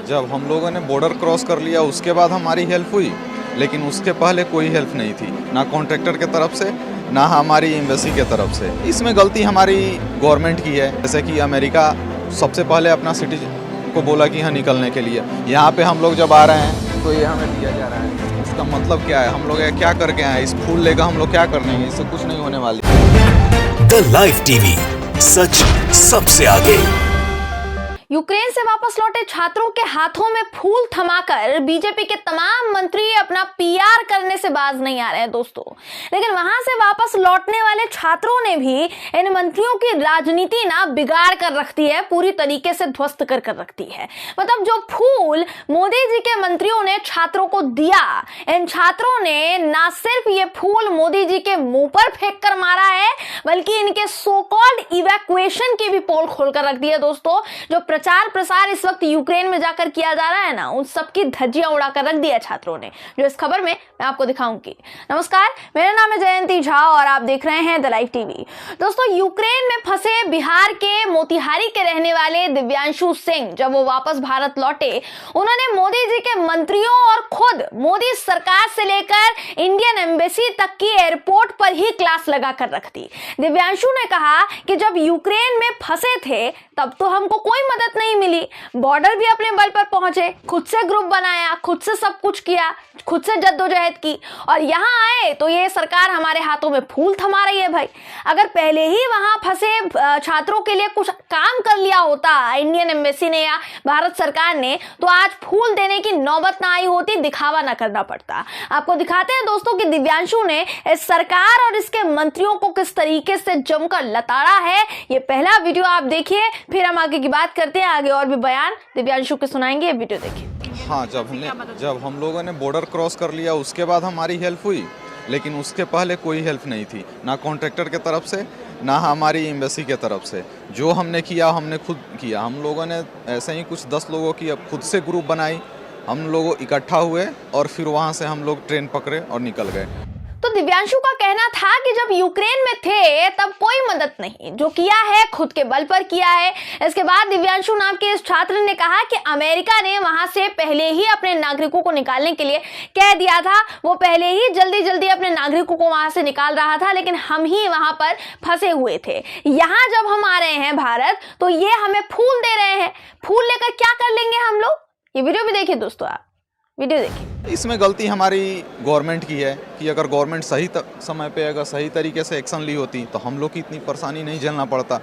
जब हम लोगों ने बॉर्डर क्रॉस कर लिया उसके बाद हमारी हेल्प हुई, लेकिन उसके पहले कोई हेल्प नहीं थी, ना कॉन्ट्रैक्टर के तरफ से ना हमारी एम्बेसी के तरफ से। इसमें गलती हमारी गवर्नमेंट की है। जैसे कि अमेरिका सबसे पहले अपना सिटीजन को बोला कि यहाँ निकलने के लिए, यहाँ पे हम लोग जब आ रहे हैं तो ये हमें दिया जा रहा है। इसका मतलब क्या है? हम लोग क्या करके आए? इस फूल लेकर हम लोग क्या करने हैं? इससे कुछ नहीं होने वाली। द लाइव टीवी, सच सबसे आगे। यूक्रेन से वापस लौटे छात्रों के हाथों में फूल थमाकर बीजेपी के तमाम मंत्री अपना पीआर करने से बाज नहीं आ रहे हैं दोस्तों। लेकिन वहां से वापस लौटने वाले छात्रों ने भी इन मंत्रियों की राजनीति ना बिगाड़ कर रख दी है, पूरी तरीके से ध्वस्त कर रख दी है। मतलब जो फूल मोदी जी के मंत्रियों ने छात्रों को दिया, इन छात्रों ने ना सिर्फ ये फूल मोदी जी के मुंह पर फेंक कर मारा है, बल्कि इनके सो कॉल्ड इवैक्यूएशन की भी पोल खोलकर रख दी है दोस्तों। जो प्रचार प्रसार इस वक्त यूक्रेन में जाकर किया जा रहा है ना, उन सबकी धज्जियां उड़ाकर रख दिया छात्रों ने, जो इस खबर में मैं आपको दिखाऊंगी। नमस्कार, मेरा नाम है जयंती झा और आप देख रहे हैं द लाइव टीवी। दोस्तों, यूक्रेन में फंसे बिहार के मोतिहारी के रहने वाले दिव्यांशु सिंह जब वो वापस भारत लौटे, उन्होंने मोदी जी के मंत्रियों और खुद मोदी सरकार से लेकर इंडियन एम्बेसी तक की एयरपोर्ट पर ही क्लास लगाकर रख दी। दिव्यांशु ने कहा कि जब यूक्रेन में फंसे थे तब तो हमको कोई मदद नहीं मिली, बॉर्डर भी अपने बल पर पहुंचे, खुद से ग्रुप बनाया, खुद से सब कुछ किया, खुद से जद्दोजहद की, और यहां आए तो ये सरकार हमारे हाथों में फूल थमा रही है। भाई, अगर पहले ही वहां फंसे छात्रों के लिए कुछ काम कर लिया होता इंडियन एम्बेसी ने या भारत सरकार ने, तो आज फूल देने की नौबत ना आई होती, दिखावा ना करना पड़ता। आपको दिखाते हैं दोस्तों कि दिव्यांशु ने इस सरकार और इसके मंत्रियों को किस तरीके से जमकर लताड़ा है। ये पहला वीडियो आप देखिए, फिर हम आगे की बात करते हैं। आगे और भी बयान दिव्यांशु के सुनाएंगे, वीडियो देखिए। हाँ, जब हम लोगों ने बॉर्डर क्रॉस कर लिया उसके बाद हमारी हेल्प हुई, लेकिन उसके पहले कोई हेल्प नहीं थी, ना कॉन्ट्रैक्टर के तरफ से ना हमारी एम्बेसी के तरफ से। जो हमने किया हमने खुद किया। हम लोगों ने ऐसे ही कुछ 10 लोगों की खुद से ग्रुप बनाई, हम लोग इकट्ठा हुए और फिर वहाँ से हम लोग ट्रेन पकड़े और निकल गए। तो दिव्यांशु का कहना था कि जब यूक्रेन में थे तब कोई मदद नहीं, जो किया है खुद के बल पर किया है। इसके बाद दिव्यांशु नाम के इस छात्र ने कहा कि अमेरिका ने वहां से पहले ही अपने नागरिकों को निकालने के लिए कह दिया था, वो पहले ही जल्दी जल्दी अपने नागरिकों को वहां से निकाल रहा था, लेकिन हम ही वहां पर फंसे हुए थे। यहाँ जब हम आ रहे हैं भारत, तो ये हमें फूल दे रहे हैं। फूल लेकर क्या कर लेंगे हम लोग? ये वीडियो भी देखिए दोस्तों, आप वीडियो देखिए। इसमें गलती हमारी गवर्नमेंट की है कि अगर गवर्नमेंट सही समय पे अगर सही तरीके से एक्शन ली होती तो हम लोग की इतनी परेशानी नहीं झेलना पड़ता।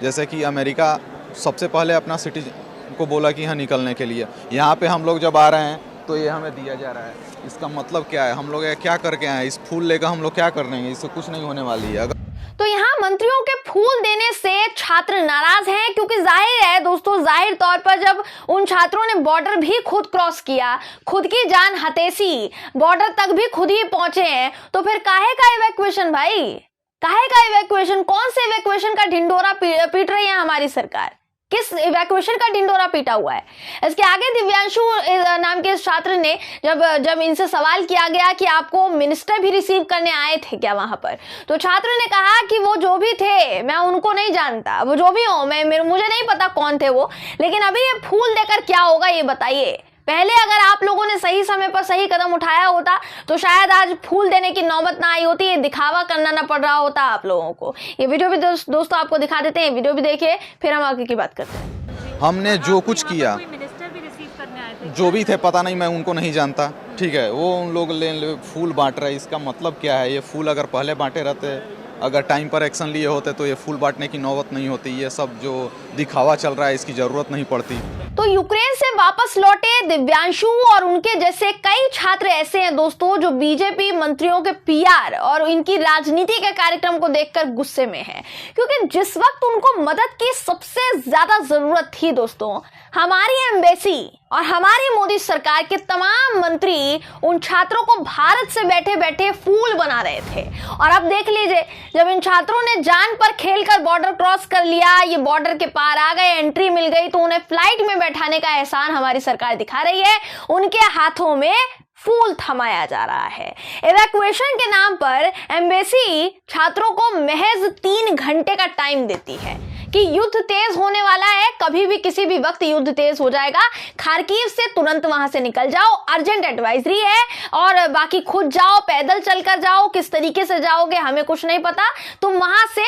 जैसे कि अमेरिका सबसे पहले अपना सिटीजन को बोला कि यहाँ निकलने के लिए, यहाँ पे हम लोग जब आ रहे हैं तो ये हमें दिया जा रहा है। इसका मतलब क्या है? हम लोग क्या करके आए? इस फूल लेकर हम लोग क्या करने हैं? इससे कुछ नहीं होने वाली है। तो यहाँ मंत्रियों के फूल देने से छात्र नाराज हैं, क्योंकि जाहिर है दोस्तों, जाहिर तौर पर जब उन छात्रों ने बॉर्डर भी खुद क्रॉस किया, खुद की जान हथेसी, बॉर्डर तक भी खुद ही पहुंचे हैं, तो फिर काहे का इवैक्यूएशन भाई? काहे का इवैक्यूएशन? कौन से इवैक्यूएशन का ढिंडोरा पीट रही है हमारी सरकार? किस इवैक्यूएशन का ढिंडोरा पीटा हुआ है? इसके आगे दिव्यांशु नाम के छात्र ने जब इनसे सवाल किया गया कि आपको मिनिस्टर भी रिसीव करने आए थे क्या वहां पर, तो छात्र ने कहा कि वो जो भी थे, मैं उनको नहीं जानता, वो जो भी हो, मुझे नहीं पता कौन थे वो, लेकिन अभी ये फूल देकर क्या होगा ये बताइए। पहले अगर आप लोगों ने सही समय पर सही कदम उठाया होता तो शायद आज फूल देने की नौबत ना आई होती, ये दिखावा करना ना पड़ रहा होता आप लोगों को। ये वीडियो भी दोस्तों आपको दिखा देते हैं, वीडियो भी देखिए, फिर हम आगे की बात करते हैं। हमने जो कुछ किया, जो भी थे पता नहीं, मैं उनको नहीं जानता, ठीक है, वो उन लोग ले फूल बांट रहे हैं। इसका मतलब क्या है? ये फूल अगर पहले बांटे रहते, अगर टाइम पर एक्शन लिए होते तो ये फूल बांटने की नौबत नहीं होती। ये सब जो दिखावा चल रहा है इसकी ज़रूरत नहीं पड़ती। तो यूक्रेन से वापस लौटे दिव्यांशु और उनके जैसे कई छात्र ऐसे हैं दोस्तों, जो बीजेपी मंत्रियों के पीआर और इनकी राजनीति के कार्यक्रम को देखकर गुस्से में हैं, क्योंकि जिस वक्त उनको मदद की सबसे ज्यादा जरूरत थी दोस्तों, हमारी एम्बेसी और हमारी मोदी सरकार के तमाम मंत्री उन छात्रों को भारत से बैठे बैठे फूल बना रहे थे। और अब देख लीजिए, जब इन छात्रों ने जान पर खेलकर बॉर्डर क्रॉस कर लिया, ये बॉर्डर के पार आ गए, एंट्री मिल गई, तो उन्हें फ्लाइट में बैठाने का एहसान हमारी सरकार दिखा रही है। उनके हाथों में फूल थमाया जा रहा है। इवैक्यूएशन के नाम पर एम्बेसी छात्रों को महज 3 घंटे का टाइम देती है कि युद्ध तेज होने वाला है, कभी भी किसी भी वक्त युद्ध तेज हो जाएगा, खार्किव से तुरंत वहां से निकल जाओ, अर्जेंट एडवाइजरी है, और बाकी खुद जाओ, पैदल चलकर जाओ, किस तरीके से जाओगे हमें कुछ नहीं पता, तुम वहां से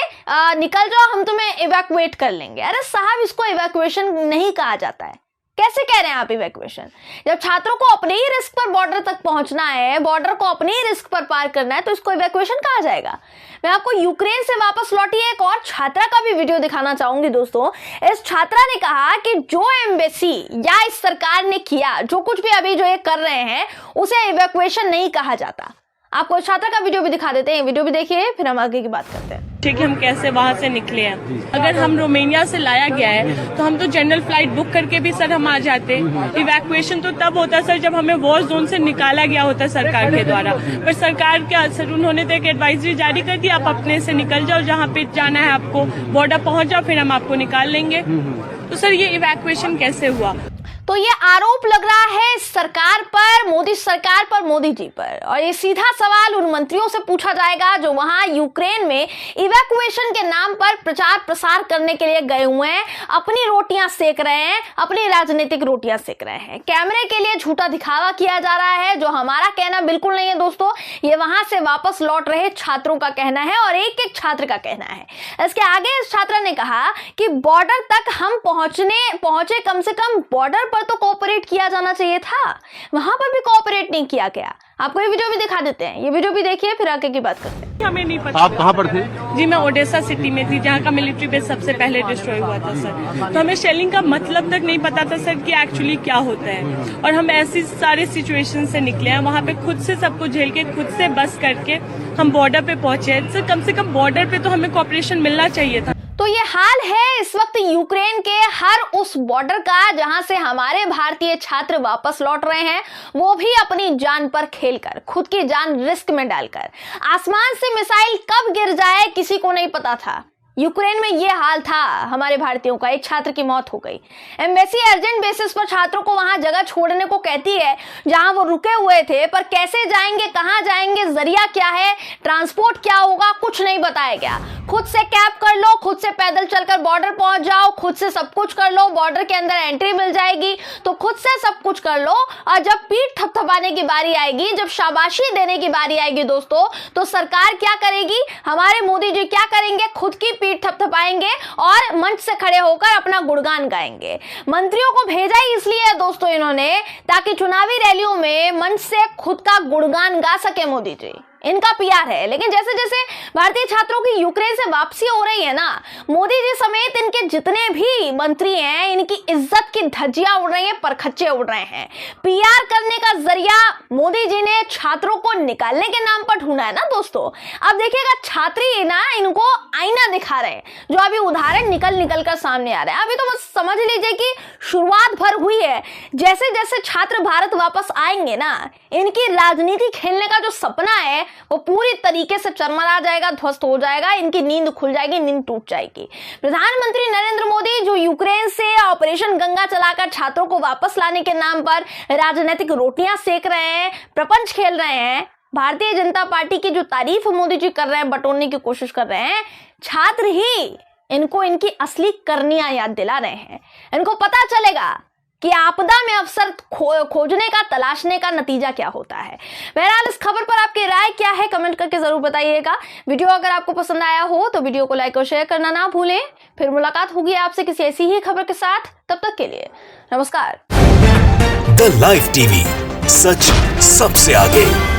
निकल जाओ, हम तुम्हें इवैक्यूएट कर लेंगे। अरे साहब, इसको इवैक्यूएशन नहीं कहा जाता है। कैसे कह रहे हैं आप इवैक्यूएशन? जब छात्रों को अपने ही रिस्क पर बॉर्डर तक पहुंचना है, बॉर्डर को अपने ही रिस्क पर पार करना है, तो इसको इवैक्यूएशन कहा जाएगा? मैं आपको यूक्रेन से वापस लौटी एक और छात्रा का भी वीडियो दिखाना चाहूंगी दोस्तों। इस छात्रा ने कहा कि जो एम्बेसी या इस सरकार ने किया, जो कुछ भी अभी जो ये कर रहे हैं, उसे इवैक्यूएशन नहीं कहा जाता। आपको इस छात्रा का वीडियो भी दिखा देते हैं, वीडियो भी देखिए, फिर हम आगे की बात करते हैं। ठीक है, हम कैसे वहाँ से निकले हैं। अगर हम रोमानिया से लाया गया है तो हम तो जनरल फ्लाइट बुक करके भी सर हम आ जाते। इवैक्यूएशन तो तब होता सर जब हमें वॉर जोन से निकाला गया होता सरकार के द्वारा, पर सरकार क्या सर, उन्होंने तो एक एडवाइजरी जारी कर दी, आप अपने से निकल जाओ, जहाँ पे जाना है आपको, बॉर्डर पहुँच जाओ, फिर हम आपको निकाल लेंगे। तो सर ये इवैक्यूएशन कैसे हुआ? तो ये आरोप लग रहा है सरकार पर, मोदी सरकार पर, मोदी जी पर, और ये सीधा सवाल उन मंत्रियों से पूछा जाएगा जो वहां यूक्रेन में इवैक्यूएशन के नाम पर प्रचार प्रसार करने के लिए गए हुए हैं, अपनी रोटियां सेक रहे हैं, अपनी राजनीतिक रोटियां सेक रहे हैं। कैमरे के लिए झूठा दिखावा किया जा रहा है, जो हमारा कहना बिल्कुल नहीं है दोस्तों, ये वहां से वापस लौट रहे छात्रों का कहना है और एक एक छात्र का कहना है। इसके आगे इस छात्रा ने कहा कि बॉर्डर तक हम पहुंचे, कम से कम बॉर्डर पर तो कोऑपरेट किया जाना चाहिए था, वहां पर भी कोऑपरेट नहीं किया गया। आपको ये वीडियो भी दिखा देते हैं, ये वीडियो भी देखिए, फिर आगे की बात करते हैं। हमें नहीं पता। आप कहाँ पर थे? जी मैं ओडेसा सिटी में थी, जहाँ का मिलिट्री बेस सबसे पहले डिस्ट्रॉय हुआ था सर। तो हमें शेलिंग का मतलब तक नहीं पता था सर कि एक्चुअली क्या होता है, और हम ऐसी सारे सिचुएशन से निकले हैं, वहाँ पे खुद से सबको झेल के, खुद से बस करके हम बॉर्डर पे पहुंचे। सर कम से कम बॉर्डर पे तो हमें कोऑपरेशन मिलना चाहिए था। तो ये हाल है इस वक्त यूक्रेन के हर उस बॉर्डर का जहां से हमारे भारतीय छात्र वापस लौट रहे हैं, वो भी अपनी जान पर खेलकर, खुद की जान रिस्क में डालकर। आसमान से मिसाइल कब गिर जाए किसी को नहीं पता था। यूक्रेन में ये हाल था हमारे भारतीयों का, एक छात्र की मौत हो गई। एम्बेसी अर्जेंट बेसिस पर छात्रों को वहां जगह छोड़ने को कहती है जहां वो रुके हुए थे, पर कैसे जाएंगे, कहां जाएंगे, जरिया क्या है, ट्रांसपोर्ट क्या होगा, कुछ नहीं बताया गया। खुद से कैब कर लो, खुद से पैदल चलकर बॉर्डर पहुंच जाओ, खुद से सब कुछ कर लो, बॉर्डर के अंदर एंट्री मिल जाएगी, तो खुद से सब कुछ कर लो। और जब पीठ थपथपाने की बारी आएगी, जब शाबाशी देने की बारी आएगी दोस्तों, तो सरकार क्या करेगी, हमारे मोदी जी क्या करेंगे, खुद की पीठ थपथपाएंगे और मंच से खड़े होकर अपना गुणगान गाएंगे। मंत्रियों को भेजा ही इसलिए है दोस्तों इन्होंने, ताकि चुनावी रैलियों में मंच से खुद का गुणगान गा सके मोदी जी। इनका पीआर है। लेकिन जैसे जैसे भारतीय छात्रों की यूक्रेन से वापसी हो रही है ना, मोदी जी समेत इनके जितने भी मंत्री हैं, इनकी इज्जत की धज्जियां उड़ रही हैं, परखच्चे उड़ रहे हैं। पीआर करने का जरिया मोदी जी ने छात्रों को निकालने के नाम पर ढूंढा है ना दोस्तों। अब देखिएगा, छात्री ना इनको आईना दिखा रहे हैं, जो अभी उदाहरण निकल कर सामने आ रहे हैं। अभी तो बस समझ लीजिए कि शुरुआत भर हुई है। जैसे जैसे छात्र भारत वापस आएंगे ना, इनकी राजनीति खेलने का जो सपना है वो पूरी तरीके से चरमरा जाएगा, ध्वस्त हो जाएगा, इनकी नींद खुल जाएगी, नींद टूट जाएगी। प्रधानमंत्री नरेंद्र मोदी जो यूक्रेन से ऑपरेशन गंगा चलाकर छात्रों को वापस लाने के नाम पर राजनीतिक रोटियां सेक रहे हैं, प्रपंच खेल रहे हैं, भारतीय जनता पार्टी की जो तारीफ मोदी जी कर रहे हैं, बटोरने की कोशिश कर रहे हैं, छात्र ही इनको इनकी असली करनियां याद दिला रहे हैं। इनको पता चलेगा कि आपदा में अवसर खोजने का, तलाशने का नतीजा क्या होता है। बहरहाल इस खबर पर आपकी राय क्या है, कमेंट करके जरूर बताइएगा। वीडियो अगर आपको पसंद आया हो तो वीडियो को लाइक और शेयर करना ना भूलें। फिर मुलाकात होगी आपसे किसी ऐसी ही खबर के साथ, तब तक के लिए नमस्कार। द लाइव टीवी, सच सबसे आगे।